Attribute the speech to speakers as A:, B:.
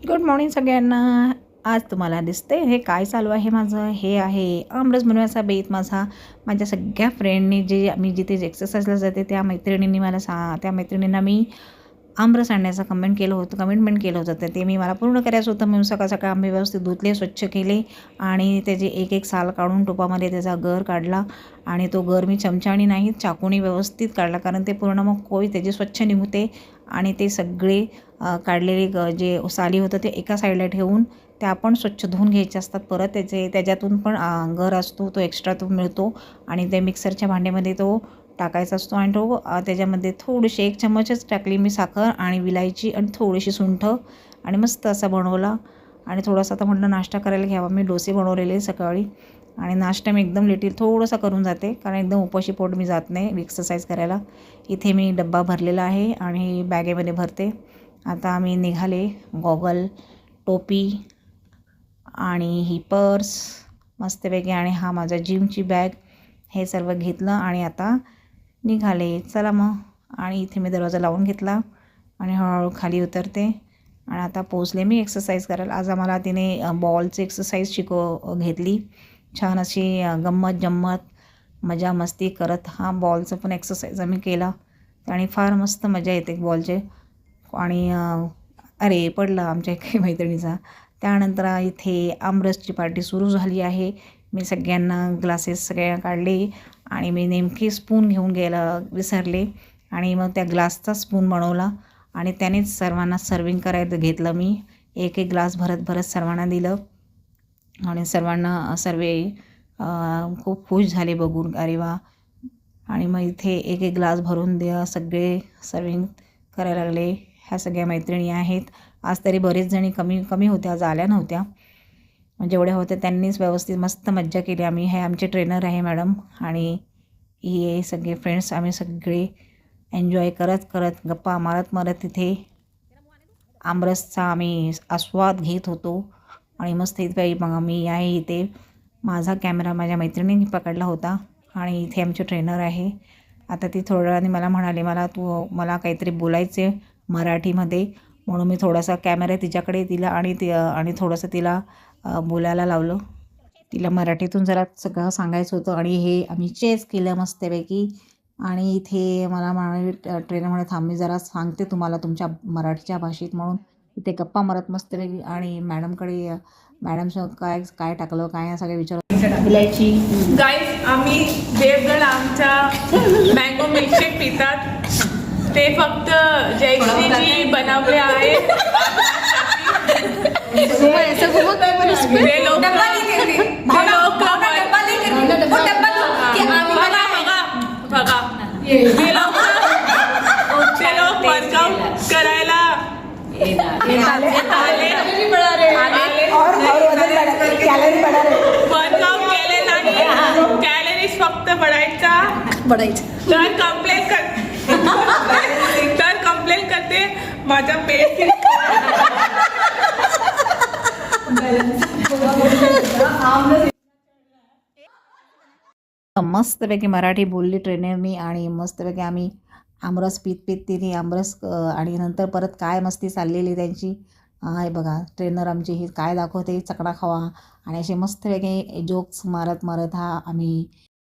A: Good morning सगळ्यांना. आज तुम्हाला दिसते हे काय चालू आहे माझं. हे आहे आमरस बनवायचा बेत माझा. माझ्या सगळ्या फ्रेंडनी जे मी जिथे एक्सरसाइजला जाते त्या मैत्रिणींनी मला त्या मैत्रिणींना मी आमरस आणण्याचं कमेंटमेंट केलं होतं. तर ते मला पूर्ण करायचं होतं. म्हणून सकाळ सकाळ आंबे व्यवस्थित धुतले, स्वच्छ केले आणि त्याचे एक एक साल काढून टोपामध्ये त्याचा गर काढला. आणि तो गर मी चमच्याने नाही चाकूने व्यवस्थित काढला, कारण ते पूर्ण मग कोळी त्याचे स्वच्छ निघते. आणि ते सगळे काढलेले जे साली होतं ते एका साईडला ठेवून त्या आपण स्वच्छ धुवून घ्यायचे असतात. परत त्याच्यातून पण गर असतो तो एक्स्ट्रा तो मिळतो आणि ते मिक्सरच्या भांड्यामध्ये तो टाकायचा असतो. आणि तो त्याच्यामध्ये थोडीशी 1 चम्मचच टाकली मी साखर आणि विलायची आणि थोडीशी सुंठ आणि मस्त असा बनवला. आणि थोडासा आता म्हटलं नाश्ता करायला घ्यावा. मी डोसे बनवलेले सकाळी आणि नाश्ता मी एकदम लिटिल थोडंसं करून जाते, कारण एकदम उपाशी पोट मी जात नाही एक्सरसाइज करायला. इथे मी डब्बा भरलेला आहे आणि बॅगेमध्ये भरते. आता मी निघाले. गॉगल, टोपी आणि ही पर्स मस्तपैकी आणि हा माझा जिमची बॅग, हे सर्व घेतलं आणि आता निघाले. चला मग. आणि इथे मी दरवाजा लावून घेतला आणि हळूहळू खाली उतरते. आणि आता पोचले मी एक्सरसाइज करायला. आज आम्हाला तिने बॉलची एक्सरसाइज घेतली. छान अशी गंमत जम्मत मजा मस्ती करत हा बॉलचं पण एक्सरसाइज आम्ही केला आणि फार मस्त मजा येते बॉलचे. आणि अरे पडला आमच्या काही मैत्रिणीचा. त्यानंतर इथे आमरसची पार्टी सुरू झाली आहे. मी सगळ्यांना ग्लासेस सगळ्या काढले आणि मी नेमकी स्पून घेऊन गेला विसरले आणि मग त्या ग्लासचा स्पून बनवला आणि त्यानेच सर्वांना सर्विंग करायला घेतलं. मी एक एक ग्लास भरत सर्वांना दिलं आणि सर्वांना खूप खुश झाले बघून, अरे वा. आणि मग इथे एक एक ग्लास भरून सगळे सर्विंग करायला लागले. ह्या सगळ्या मैत्रिणी आहेत. आज तरी बरेच जणी कमी होत्या, आज आल्या नव्हत्या. जेवढ्या होत्या त्यांनीच व्यवस्थित मस्त मज्जा केली आम्ही. हे आमचे ट्रेनर आहे मॅडम आणि हे सगळे फ्रेंड्स. आम्ही सगळे एन्जॉय करत गप्पा मारत तिथे आमरसचा आम्ही आस्वाद घेत होतो. आणि मस्त इथे मग मी आहे इथे. माझा कॅमेरा माझ्या मैत्रिणींनी पकडला होता आणि इथे आमचे ट्रेनर आहे. आता ती थोड्या वेळाने मला म्हणाले, मला काहीतरी बोलायचे मराठीमध्ये, म्हणून मी थोडासा कॅमेरा तिच्याकडे दिला आणि थोडंसं तिला बोलायला लावलं. तिला मराठीतून जरा सगळं सांगायचं होतं. आणि हे आम्ही चेस केलं मस्तपैकी. आणि इथे मला ट्रेनर म्हणे थांब मी जरा सांगते तुम्हाला तुमच्या मराठीच्या भाषेत, म्हणून इथे गप्पा मारत मस्तपैकी. आणि मॅडमचं काय टाकलं काय सगळे विचारत विलायची.
B: गाईज आम्ही देवगड आमचा मँगो मिल्कशेक पितात, ते फक्त जयश्रीजी बनवले आहे. ते लोक वर्कआउट करायला वर्कआउट केले नाही, कॅलरीज फक्त बढायचा तर कंप्लेंट करते माझा पेट.
A: मस्तपैकी मराठी बोलली ट्रेनरनी आणि मस्तपैकी आम्ही आमरस पीत तिने आमरस आणि नंतर परत काय मस्ती चाललेली त्यांची. हे बघा ट्रेनर आमची ही काय दाखवते चकडा खावा आणि असे मस्तपैकी जोक्स मारत हा आम्ही